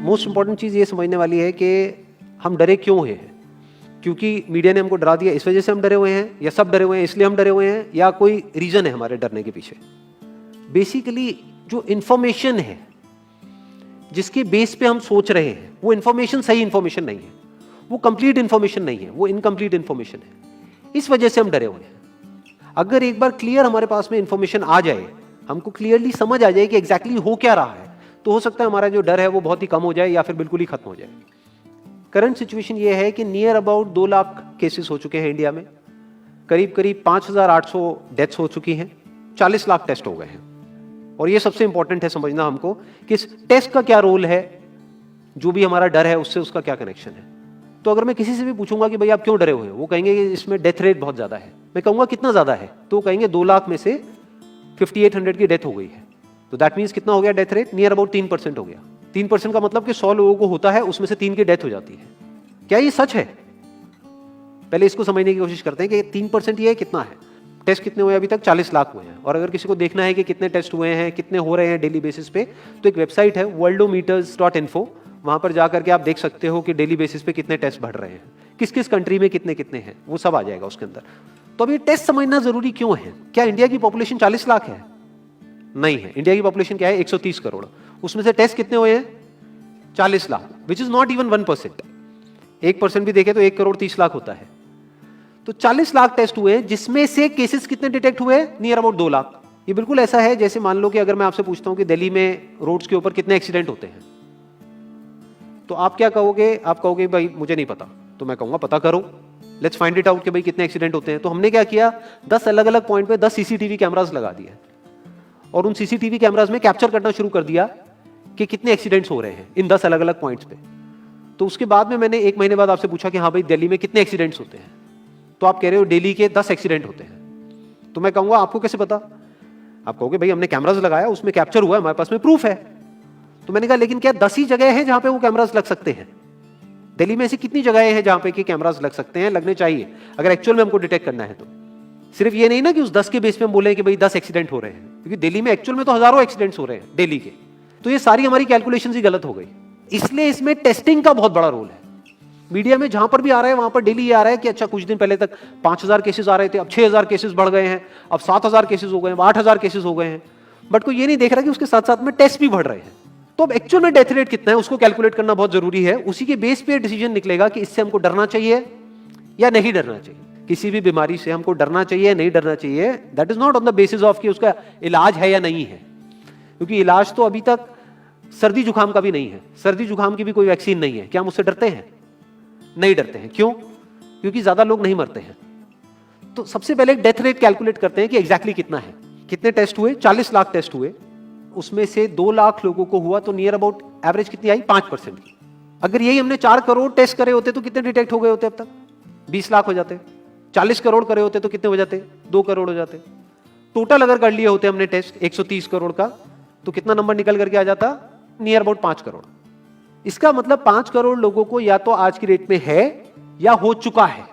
Most important चीज़ ये समझने वाली है कि हम डरे क्यों हैं। क्योंकि मीडिया ने हमको डरा दिया इस वजह से हम डरे हुए हैं, या सब डरे हुए हैं इसलिए हम डरे हुए हैं, या कोई रीजन है हमारे डरने के पीछे। बेसिकली जो इंफॉर्मेशन है जिसके बेस पे हम सोच रहे हैं वो इंफॉर्मेशन सही इंफॉर्मेशन नहीं है, वो कंप्लीट इंफॉर्मेशन नहीं है, वो इनकम्प्लीट इंफॉर्मेशन है। इस वजह से हम डरे हुए हैं। अगर एक बार क्लियर हमारे पास में इंफॉर्मेशन आ जाए, हमको क्लियरली समझ आ जाए कि एग्जैक्टली हो क्या रहा है, तो हो सकता है हमारा जो डर है वो बहुत ही कम हो जाए या फिर बिल्कुल ही खत्म हो जाए। करंट सिचुएशन ये है कि नियर अबाउट 2 लाख केसेस हो चुके हैं इंडिया में, करीब करीब 5,800 डेथ्स हो चुकी हैं, 40 लाख टेस्ट हो गए हैं। और ये सबसे इंपॉर्टेंट है समझना हमको कि इस टेस्ट का क्या रोल है, जो भी हमारा डर है उससे उसका क्या कनेक्शन है। तो अगर मैं किसी से भी पूछूंगा कि भाई आप क्यों डरे हुए हो, वो कहेंगे कि इसमें डेथ रेट बहुत ज्यादा है। मैं कहूंगा कितना ज्यादा है, तो वो कहेंगे 2 लाख में से 5800 की डेथ हो गई है। तो दैट मीन्स कितना हो गया डेथ रेट, नियर अबाउट 3% हो गया। 3% का मतलब कि 100 लोगों को होता है, उसमें से 3 की डेथ हो जाती है। क्या ये सच है? पहले इसको समझने की कोशिश करते हैं कि 3% ये कितना है। टेस्ट कितने हुए अभी तक? 40 लाख हुए हैं। और अगर किसी को देखना है कि कितने टेस्ट हुए हैं, कितने हो रहे हैं डेली बेसिस पे, तो एक वेबसाइट है worldometers.info, वहां पर जाकर के आप देख सकते हो कि डेली बेसिस पे कितने टेस्ट बढ़ रहे हैं, किस किस कंट्री में कितने कितने हैं, वो सब आ जाएगा उसके अंदर। तो अभी टेस्ट समझना जरूरी क्यों है? क्या इंडिया की पॉपुलेशन 40 लाख है? नहीं है। इंडिया की पॉपुलेशन क्या है? 130 करोड़। उसमें से टेस्ट कितने हुए हैं? 40 lakh, which is not even 1%। 1% भी देखे तो 1 करोड़ 30 लाख होता है। तो 40 लाख टेस्ट हुए, जिसमें से केसेस कितने डिटेक्ट हुए? Near about 2 lakh. ये बिल्कुल ऐसा है जैसे मान लो कि अगर मैं आपसे पूछता हूं कि दिल्ली में रोड्स के ऊपर कितने एक्सीडेंट होते हैं, तो आप क्या कहोगे? आप कहोगे भाई मुझे नहीं पता। तो मैं कहूंगा पता करो, लेट्स फाइंड इट आउट कि भाई कितने एक्सीडेंट होते हैं। तो हमने क्या किया, 10 अलग अलग पॉइंट पे 10 सीसीटीवी कैमरास लगा दिए और उन सीसीटीवी कैमरास में कैप्चर करना शुरू कर दिया कि कितने एक्सीडेंट्स हो रहे हैं इन 10 अलग अलग पॉइंट्स पे। तो उसके बाद में मैंने 1 महीने बाद आपसे पूछा कि हाँ भाई दिल्ली में कितने एक्सीडेंट्स होते हैं, तो आप कह रहे हो दिल्ली के 10 एक्सीडेंट होते हैं। तो मैं कहूंगा आपको कैसे पता? आप कहोगे भाई हमने कैमरास लगाया, उसमें कैप्चर हुआ है, हमारे पास में प्रूफ है। तो मैंने कहा लेकिन क्या 10 ही जगह है जहां पे वो कैमरास लग सकते हैं? दिल्ली में ऐसी कितनी जगहें हैं जहां पे कि कैमरास लग सकते हैं, लगने चाहिए अगर एक्चुअल में हमको डिटेक्ट करना है। तो सिर्फ ये नहीं ना कि उस 10 के बेस पे हम बोले कि भाई 10 एक्सीडेंट हो रहे हैं, क्योंकि दिल्ली में एक्चुअल में तो हजारों एक्सीडेंट्स हो रहे हैं दिल्ली के। तो ये सारी हमारी कैलकुलेशन ही गलत हो गई। इसलिए इसमें टेस्टिंग का बहुत बड़ा रोल है। मीडिया में जहां पर भी आ रहा है वहां पर डेली ये आ रहा है कि अच्छा कुछ दिन पहले तक 5,000 केसेस आ रहे थे, अब 6,000 केसेस बढ़ गए हैं, अब 7,000 केसेस हो गए हैं, 8,000 केसेस हो गए हैं। बट कोई ये नहीं देख रहा कि उसके साथ साथ में टेस्ट भी बढ़ रहे हैं। तो अब एक्चुअल में डेथ रेट कितना है उसको कैलकुलेट करना बहुत जरूरी है। उसी के बेस पे डिसीजन निकलेगा कि इससे हमको डरना चाहिए या नहीं डरना चाहिए। किसी भी बीमारी से हमको डरना चाहिए नहीं डरना चाहिए, that is not on the basis of कि उसका इलाज है या नहीं है, क्योंकि इलाज तो अभी तक सर्दी जुकाम का भी नहीं है, सर्दी जुकाम की भी कोई वैक्सीन नहीं है। क्या हम उससे डरते हैं? नहीं डरते हैं। क्यों? क्योंकि ज्यादा लोग नहीं मरते हैं। तो सबसे पहले डेथ रेट कैलकुलेट करते हैं कि एग्जैक्टली कितना है। कितने टेस्ट हुए? 40 लाख टेस्ट हुए, उसमें से 2 लाख लोगों को हुआ, तो नियर अबाउट एवरेज कितनी आई? 5% की। अगर यही हमने 4 करोड़ टेस्ट करे होते तो कितने डिटेक्ट हो गए होते? अब तक 20 लाख हो जाते। 40 करोड़ करे होते तो कितने हो जाते? 2 करोड़ हो जाते। टोटल अगर कर लिए होते हमने टेस्ट 130 करोड़ का, तो कितना नंबर निकल करके आ जाता? Near about 5 crore. इसका मतलब 5 करोड़ लोगों को या तो आज की डेट में है या हो चुका है।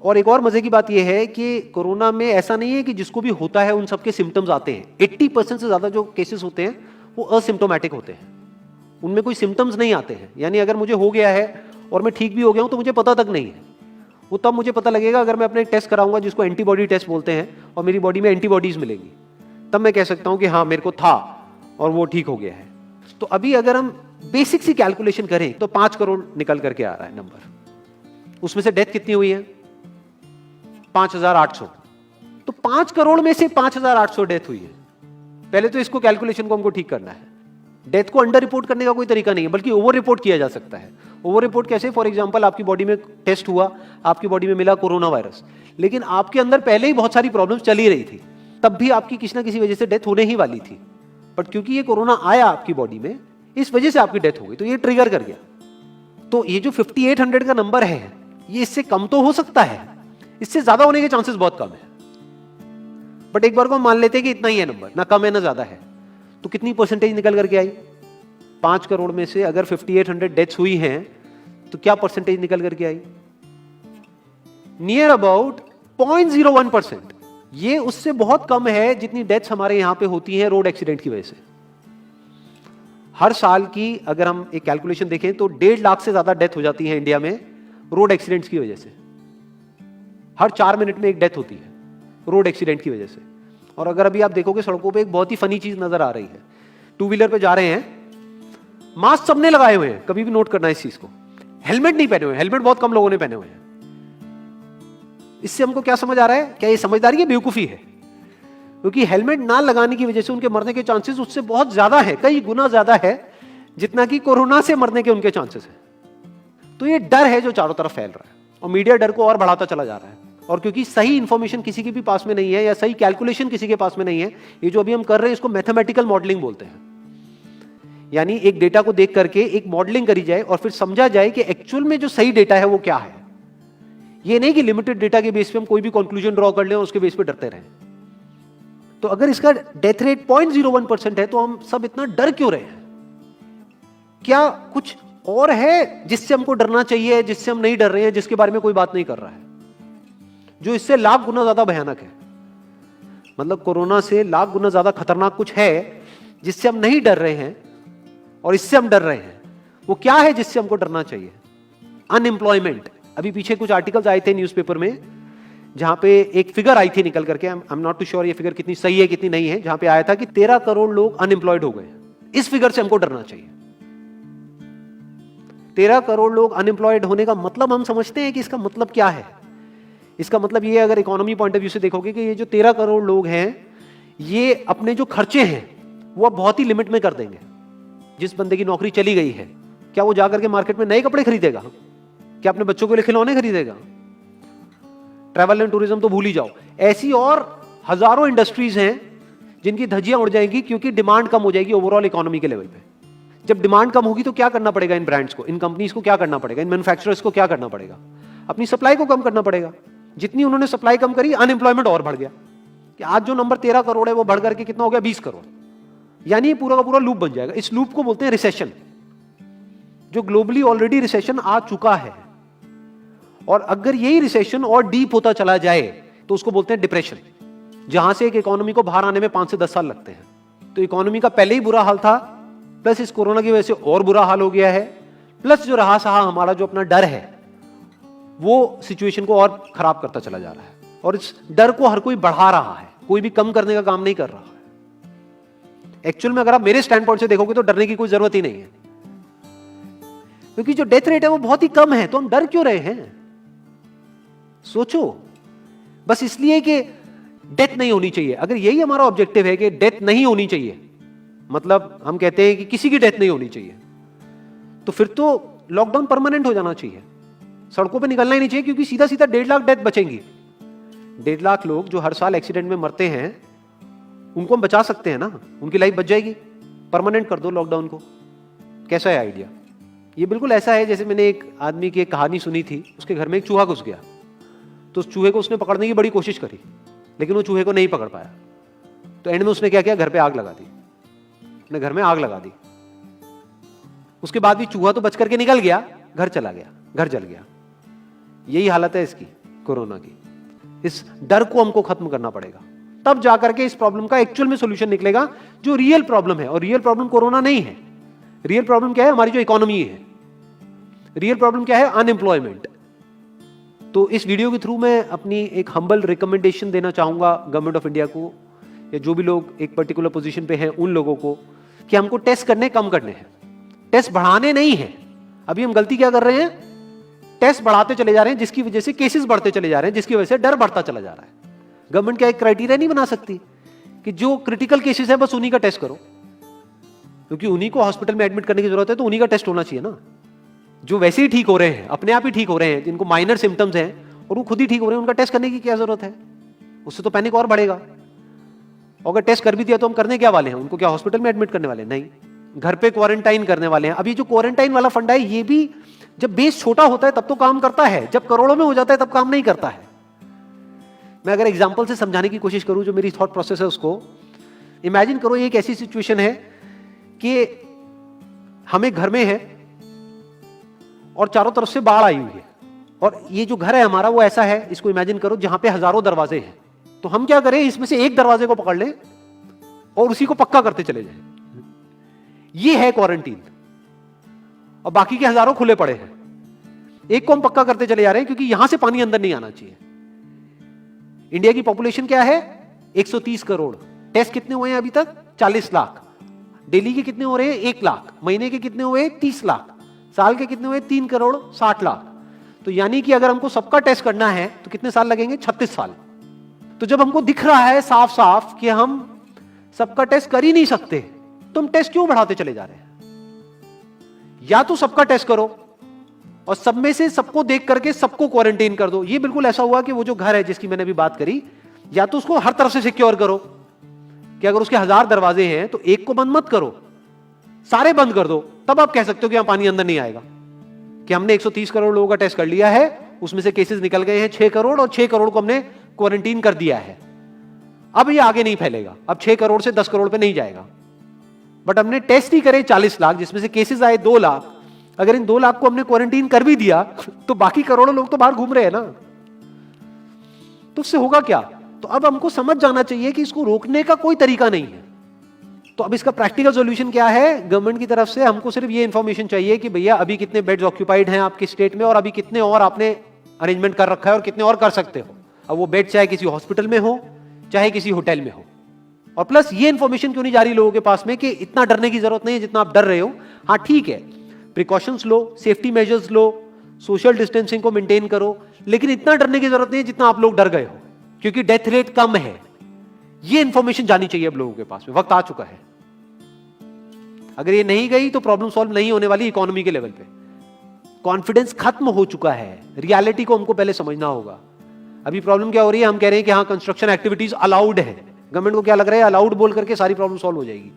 और एक और मजे की बात यह है कि कोरोना में ऐसा नहीं है कि जिसको भी होता है उन सबके सिम्टम्स आते हैं। 80% से ज्यादा जो केसेस होते हैं वो असिम्टोमेटिक होते हैं, उनमें कोई सिम्टम्स नहीं आते हैं। यानी अगर मुझे हो गया है और मैं ठीक भी हो गया हूं तो मुझे पता तक नहीं है। वो तब मुझे पता लगेगा अगर मैं अपने एक टेस्ट कराऊंगा जिसको एंटीबॉडी टेस्ट बोलते हैं, और मेरी बॉडी में एंटीबॉडीज मिलेंगी, तब मैं कह सकता हूं कि हाँ मेरे को था और वो ठीक हो गया है। तो अभी अगर हम बेसिक सी कैलकुलेशन करें तो 5 करोड़ निकल करके आ रहा है नंबर। उसमें से डेथ कितनी हुई है? 5,800। तो 5 करोड़ में से 5,800 डेथ हुई है। पहले तो इसको कैलकुलेशन को हमको ठीक करना है। डेथ को अंडर रिपोर्ट करने का कोई तरीका नहीं है, बल्कि ओवर रिपोर्ट किया जा सकता है। ओवर रिपोर्ट कैसे? फॉर एग्जांपल आपकी बॉडी में टेस्ट हुआ, आपकी बॉडी में मिला कोरोना वायरस, लेकिन आपके अंदर पहले ही बहुत सारी प्रॉब्लम्स चली रही थी, तब भी आपकी किसी ना किसी वजह से डेथ होने ही वाली थी। बट क्योंकि ये कोरोना आया आपकी बॉडी में, इस वजह से आपकी डेथ हो गई, तो ये ट्रिगर कर गया। तो ये जो 5800 का नंबर है, ये इससे कम तो हो सकता है, इससे ज्यादा होने के चांसेस बहुत कम है। बट एक बार को हम मान लेते हैं कि इतना ही है नंबर, ना कम है ना ज्यादा है, तो कितनी परसेंटेज निकल करके आई? 5 करोड़ में से अगर 5800 डेथ्स हुई हैं तो क्या परसेंटेज निकल करके आई? Near about 0.01%। ये उससे बहुत कम है जितनी डेथ्स हमारे यहां पे होती हैं रोड एक्सीडेंट की वजह से। हर साल की अगर हम एक कैलकुलेशन देखें तो 1.5 लाख से ज्यादा डेथ हो जाती है इंडिया में रोड एक्सीडेंट्स की वजह से। हर 4 मिनट में एक डेथ होती है रोड एक्सीडेंट की वजह से। और अगर अभी आप देखोगे सड़कों पे एक बहुत ही फनी चीज नजर आ रही है, टू व्हीलर पे जा रहे हैं, मास्क सबने लगाए हुए हैं, कभी भी नोट करना इस चीज को, हेलमेट नहीं पहने हुए, हेलमेट बहुत कम लोगों ने पहने हुए हैं। इससे हमको क्या समझ आ रहा है, क्या ये समझदारी है, बेवकूफी है? क्योंकि हेलमेट ना लगाने की वजह से उनके मरने के चांसेस उससे बहुत ज्यादा है, कई गुना ज्यादा है जितना कि कोरोना से मरने के उनके चांसेस है। तो ये डर है जो चारों तरफ फैल रहा है और मीडिया डर को और बढ़ाता चला जा रहा है। और क्योंकि सही इंफॉर्मेशन किसी के भी पास में नहीं है या सही कैलकुलेशन किसी के पास में नहीं है, ये जो अभी हम कर रहे हैं इसको मैथमेटिकल मॉडलिंग बोलते हैं। यानी एक डेटा को देख करके एक मॉडलिंग करी जाए और फिर समझा जाए कि एक्चुअल में जो सही डेटा है वो क्या है। ये नहीं कि लिमिटेड डेटा के बेस पे हम कोई भी कंक्लूजन ड्रॉ कर लें और उसके बेस पे डरते रहें। तो अगर इसका डेथ रेट 0.01% है तो हम सब इतना डर क्यों रहे हैं? क्या कुछ और है जिससे हमको डरना चाहिए, जिससे हम नहीं डर रहे हैं, जिसके बारे में कोई बात नहीं कर रहा है, जो इससे लाख गुना ज्यादा भयानक है? मतलब कोरोना से लाख गुना ज्यादा खतरनाक कुछ है जिससे हम नहीं डर रहे हैं और इससे हम डर रहे हैं। वो क्या है जिससे हमको डरना चाहिए? अनएम्प्लॉयमेंट। अभी पीछे कुछ आर्टिकल्स आए थे न्यूज़पेपर में जहां पे एक फिगर आई थी निकल करके, I am not too sure ये फिगर कितनी सही है कितनी नहीं है, जहां पे आया था कि 13 करोड़ लोग अनएम्प्लॉयड हो गए। इस फिगर से हमको डरना चाहिए। 13 करोड़ लोग अनएम्प्लॉयड होने का मतलब हम समझते हैं कि इसका मतलब क्या है? इसका मतलब ये, अगर इकोनॉमी पॉइंट ऑफ व्यू से देखोगे, कि ये जो 13 करोड़ लोग हैं ये अपने जो खर्चे हैं वो अब बहुत ही लिमिट में कर देंगे। जिस बंदे की नौकरी चली गई है, क्या वो जाकर के मार्केट में नए कपड़े खरीदेगा? क्या अपने बच्चों के लिए खिलौने खरीदेगा? ट्रैवल एंड टूरिज्म तो भूल ही जाओ। ऐसी और हजारों इंडस्ट्रीज हैं जिनकी धज्जियां उड़ जाएंगी क्योंकि डिमांड कम हो जाएगी ओवरऑल इकोनॉमी के लेवल पे। जब डिमांड कम होगी तो क्या करना पड़ेगा इन ब्रांड्स को, इन कंपनीज को क्या करना पड़ेगा, इन मैन्युफैक्चरर्स को क्या करना पड़ेगा? अपनी सप्लाई को कम करना पड़ेगा। जितनी उन्होंने सप्लाई कम करी, अनएम्प्लॉयमेंट और बढ़ गया कि आज जो नंबर 13 करोड़ है वो बढ़ करके कितना हो गया, 20 करोड़। यानी ये पूरा का पूरा लूप बन जाएगा। इस लूप को बोलते हैं रिसेशन, जो ग्लोबली ऑलरेडी रिसेशन आ चुका है। और अगर यही रिसेशन और डीप होता चला जाए तो उसको बोलते हैं डिप्रेशन, जहां से एक इकोनॉमी को बाहर आने में 5 से 10 साल लगते हैं। तो इकोनॉमी का पहले ही बुरा हाल था, प्लस इस कोरोना की वजह से और बुरा हाल हो गया है, प्लस जो रहा सहा हमारा जो अपना डर है वो सिचुएशन को और खराब करता चला जा रहा है। और इस डर को हर कोई बढ़ा रहा है, कोई भी कम करने का काम नहीं कर रहा है। एक्चुअल में अगर आप मेरे स्टैंड पॉइंट से देखोगे तो डरने की कोई जरूरत ही नहीं है, क्योंकि जो डेथ रेट है वो बहुत ही कम है। तो हम डर क्यों रहे हैं? सोचो। बस इसलिए कि डेथ नहीं होनी चाहिए। अगर यही हमारा ऑब्जेक्टिव है कि डेथ नहीं होनी चाहिए, मतलब हम कहते हैं कि किसी की डेथ नहीं होनी चाहिए, तो फिर तो लॉकडाउन परमानेंट हो जाना चाहिए, सड़कों पे निकलना ही नहीं चाहिए, क्योंकि सीधा सीधा 1.5 लाख डेथ बचेंगी। 1.5 लाख लोग जो हर साल एक्सीडेंट में मरते हैं उनको हम बचा सकते हैं ना, उनकी लाइफ बच जाएगी। परमानेंट कर दो लॉकडाउन को। कैसा है आइडिया? ये बिल्कुल ऐसा है जैसे मैंने एक आदमी की एक कहानी सुनी थी, उसके घर में एक चूहा घुस गया, तो उस चूहे को उसने पकड़ने की बड़ी कोशिश करी, लेकिन वो चूहे को नहीं पकड़ पाया। तो एंड में उसने क्या किया, घर पे आग लगा दी, अपने घर में आग लगा दी। उसके बाद भी चूहा तो बच करके निकल गया, घर चला गया, घर जल गया। यही हालत है इसकी, कोरोना की। इस डर को हमको खत्म करना पड़ेगा, तब जाकर के इस प्रॉब्लम का एक्चुअल में सॉल्यूशन निकलेगा, जो रियल प्रॉब्लम है। और रियल प्रॉब्लम कोरोना नहीं है। रियल प्रॉब्लम क्या है? हमारी जो इकोनॉमी है। रियल प्रॉब्लम क्या है? अनएम्प्लॉयमेंट। तो इस वीडियो के थ्रू मैं अपनी एक हम्बल रिकमेंडेशन देना चाहूंगा गवर्नमेंट ऑफ इंडिया को, या जो भी लोग एक पर्टिकुलर पोजीशन पे हैं उन लोगों को, कि हमको टेस्ट करने कम करने हैं, टेस्ट बढ़ाने नहीं है। अभी हम गलती क्या कर रहे हैं? टेस्ट बढ़ाते चले जा रहे हैं, जिसकी वजह से केसेस बढ़ते चले जा रहे हैं, जिसकी वजह से डर बढ़ता चला जा रहा है। गवर्नमेंट क्या एक क्राइटेरिया नहीं बना सकती कि जो क्रिटिकल केसेस है बस उन्हीं का टेस्ट करो, क्योंकि उन्हीं को हॉस्पिटल में एडमिट करने की जरूरत है, तो उन्हीं का टेस्ट होना चाहिए ना। जो वैसे ही ठीक हो रहे हैं, अपने आप ही ठीक हो रहे हैं, जिनको माइनर सिम्टम्स हैं और वो खुद ही ठीक हो रहे हैं, उनका टेस्ट करने की क्या जरूरत है? उससे तो पैनिक और बढ़ेगा। और अगर टेस्ट कर भी दिया तो हम करने क्या वाले हैं? उनको क्या हॉस्पिटल में एडमिट करने वाले? नहीं, घर पे क्वारंटाइन करने वाले हैं। अभी जो क्वारंटाइन वाला फंडा है, ये भी जब बेस छोटा होता है तब तो काम करता है, जब करोड़ों में हो जाता है तब काम नहीं करता है। मैं अगर एग्जांपल से समझाने की कोशिश करूं, जो मेरी थॉट प्रोसेस है उसको इमेजिन करो। ये एक ऐसी सिचुएशन है कि हम एक घर में है और चारों तरफ से बाढ़ आई हुई है, और ये जो घर है हमारा वो ऐसा है, इसको इमेजिन करो, जहां पे हजारों दरवाजे हैं। तो हम क्या करें, इसमें से एक दरवाजे को पकड़ लें और उसी को पक्का करते चले जाएं। ये है क्वारंटीन, और बाकी के हजारों खुले पड़े हैं। एक को हम पक्का करते चले जा रहे हैं, क्योंकि यहां से पानी अंदर नहीं आना चाहिए। इंडिया की पॉपुलेशन क्या है? 130 करोड़। टेस्ट कितने हुए हैं अभी तक? 40 लाख। डेली के कितने हो रहे हैं? 1 लाख। महीने के कितने हुए? 30 लाख। साल के कितने हुए? 3 करोड़ 60 लाख। तो यानी कि अगर हमको सबका टेस्ट करना है तो कितने साल लगेंगे? 36 साल। तो जब हमको दिख रहा है साफ साफ कि हम सबका टेस्ट कर ही नहीं सकते, तो हम टेस्ट क्यों बढ़ाते चले जा रहे हैं? या तो सबका टेस्ट करो और सब में से सबको देख करके सबको क्वारंटाइन कर दो। ये बिल्कुल ऐसा हुआ कि वो जो घर है जिसकी मैंने अभी बात करी, या तो उसको हर तरफ से सिक्योर करो कि अगर उसके 1000 दरवाजे हैं तो एक को बंद मत करो, सारे बंद कर दो। तब आप कह सकते हो कि यहां पानी अंदर नहीं आएगा, कि हमने 130 करोड़ लोगों का टेस्ट कर लिया है, उसमें से केसेस निकल गए हैं 6 करोड़, और 6 करोड़ को हमने क्वारंटीन कर दिया है। अब ये आगे नहीं फैलेगा, अब 6 करोड़ से 10 करोड़ पे नहीं जाएगा। बट हमने टेस्ट ही करे 40 लाख, जिसमें से केसेस आए 2 लाख। अगर इन 2 लाख को हमने क्वारंटीन कर भी दिया तो बाकी करोड़ों लोग तो बाहर घूम रहे हैं ना, तो उससे होगा क्या? तो अब हमको समझ जाना चाहिए कि इसको रोकने का कोई तरीका नहीं है। तो अब इसका प्रैक्टिकल सॉल्यूशन क्या है? गवर्नमेंट की तरफ से हमको सिर्फ ये इंफॉर्मेशन चाहिए कि भैया अभी कितने बेड्स ऑक्यूपाइड हैं आपके स्टेट में, और अभी कितने और आपने अरेंजमेंट कर रखा है, और कितने और कर सकते हो। अब वो बेड चाहे किसी हॉस्पिटल में हो, चाहे किसी होटल में हो। और प्लस ये इंफॉर्मेशन क्यों नहीं जा रही लोगों के पास में कि इतना डरने की जरूरत नहीं है जितना आप डर रहे हो। हाँ ठीक है, प्रिकॉशंस लो, सेफ्टी मेजर्स लो, सोशल डिस्टेंसिंग को मेंटेन करो, लेकिन इतना डरने की जरूरत नहीं है जितना आप लोग डर गए हो, क्योंकि डेथ रेट कम है। ये इंफॉर्मेशन जानी चाहिए अब लोगों के पास में, वक्त आ चुका है। अगर ये नहीं गई तो प्रॉब्लम सॉल्व नहीं होने वाली इकोनॉमी के लेवल पे। कॉन्फिडेंस खत्म हो चुका है, रियलिटी को हमको पहले समझना होगा। अभी प्रॉब्लम क्या हो रही है? हम कह रहे हैं कि हाँ कंस्ट्रक्शन एक्टिविटीज अलाउड है। गवर्नमेंट को क्या लग रहा है? अलाउड बोल करके सारी प्रॉब्लम सॉल्व हो जाएगी।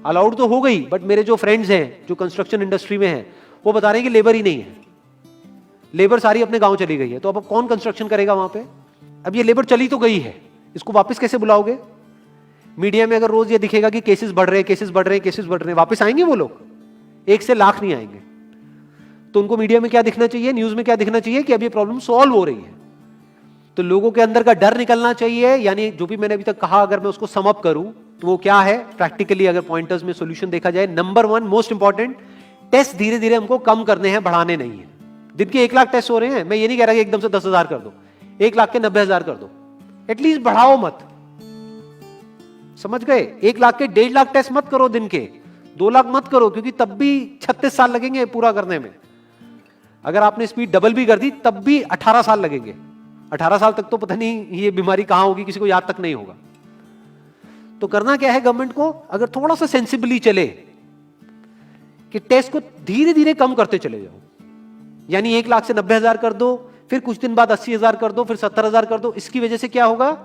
अलाउड तो हो गई, बट मेरे जो फ्रेंड्स हैं जो कंस्ट्रक्शन इंडस्ट्री में हैं, वो बता रहे हैं कि लेबर ही नहीं है, लेबर सारी अपने गांव चली गई है। तो अब कौन कंस्ट्रक्शन करेगा वहां पे? अब ये लेबर चली तो गई है, इसको वापस कैसे बुलाओगे? मीडिया में अगर रोज ये दिखेगा कि केसेस बढ़ रहे हैं, केसेस बढ़ रहे हैं, केसेस बढ़ रहे हैं, वापस आएंगे वो लोग? 1 से लाख नहीं आएंगे। तो उनको मीडिया में क्या दिखना चाहिए, न्यूज में क्या दिखना चाहिए? कि अब ये प्रॉब्लम सॉल्व हो रही है। तो लोगों के अंदर का डर निकलना चाहिए। यानी जो भी मैंने अभी तक कहा, अगर मैं उसको सम अप करूं तो वो क्या है प्रैक्टिकली, अगर पॉइंटर्स में सॉल्यूशन देखा जाए। नंबर 1 मोस्ट इंपॉर्टेंट, टेस्ट धीरे धीरे हमको कम करने हैं, बढ़ाने नहीं है। दिन के 1 लाख टेस्ट हो रहे हैं, मैं ये नहीं कह रहा कि एकदम से 10,000 कर दो, 1 लाख के 90,000 कर दो, एटलीस्ट बढ़ाओ मत। समझ गए? 1 लाख के 1.5 लाख टेस्ट मत करो दिन के, 2 लाख मत करो, क्योंकि तब भी 36 साल लगेंगे पूरा करने में। अगर आपने स्पीड डबल भी कर दी तब भी 18 साल लगेंगे। 18 साल तक तो पता नहीं ये बीमारी कहां होगी, किसी को याद तक नहीं होगा। तो करना क्या है गवर्नमेंट को? अगर थोड़ा सा सेंसिबली चले कि टेस्ट को धीरे धीरे कम करते चले जाओ, यानी 1 लाख से 90,000 कर दो, फिर कुछ दिन बाद 80,000 कर दो, फिर 70,000 कर दो। इसकी वजह से क्या होगा?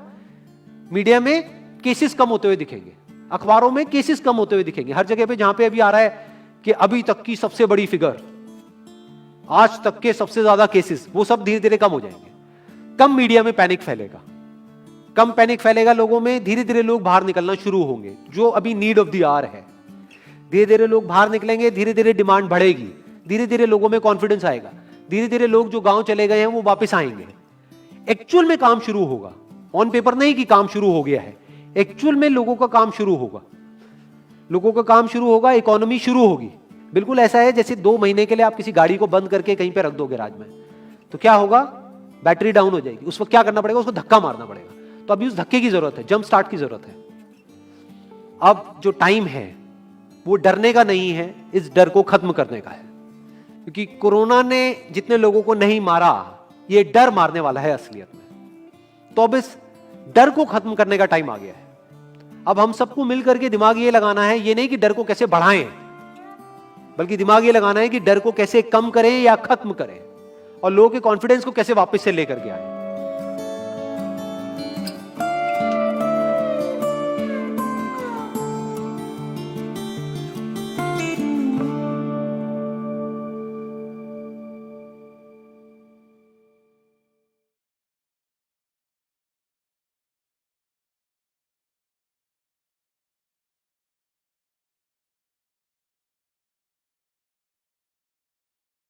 मीडिया में केसेस कम होते हुए दिखेंगे, अखबारों में केसेस कम होते हुए दिखेंगे, हर जगह पे जहां पे अभी आ रहा है कि अभी तक की सबसे बड़ी फिगर, आज तक के सबसे ज्यादा केसेस, वो सब धीरे धीरे कम हो जाएंगे। कम मीडिया में पैनिक फैलेगा, कम पैनिक फैलेगा लोगों में, धीरे धीरे लोग बाहर निकलना शुरू होंगे, जो अभी नीड ऑफ द आवर है। धीरे धीरे लोग बाहर निकलेंगे, धीरे धीरे डिमांड बढ़ेगी, धीरे धीरे लोगों में कॉन्फिडेंस आएगा, धीरे धीरे लोग जो गांव चले गए हैं वो वापस आएंगे। एक्चुअल में काम शुरू होगा, ऑन पेपर नहीं कि काम शुरू हो गया है, एक्चुअल में लोगों का काम शुरू होगा, लोगों का काम शुरू होगा, इकोनॉमी शुरू होगी। बिल्कुल ऐसा है जैसे 2 महीने के लिए आप किसी गाड़ी को बंद करके कहीं पे रख दोगे राज में, तो क्या होगा? बैटरी डाउन हो जाएगी। उस वक्त क्या करना पड़ेगा? उसको धक्का मारना पड़ेगा। तो अभी उस धक्के की जरूरत है, जंप स्टार्ट की जरूरत है। अब जो टाइम है वो डरने का नहीं है, इस डर को खत्म करने का है। क्योंकि कोरोना ने जितने लोगों को नहीं मारा, ये डर मारने वाला है असलियत में। तो अब इस डर को खत्म करने का टाइम आ गया है। अब हम सबको मिलकर के दिमाग ये लगाना है, ये नहीं कि डर को कैसे बढ़ाएं, बल्कि दिमाग ये लगाना है कि डर को कैसे कम करें या खत्म करें, और लोगों के कॉन्फिडेंस को कैसे वापस से लेकर के आए।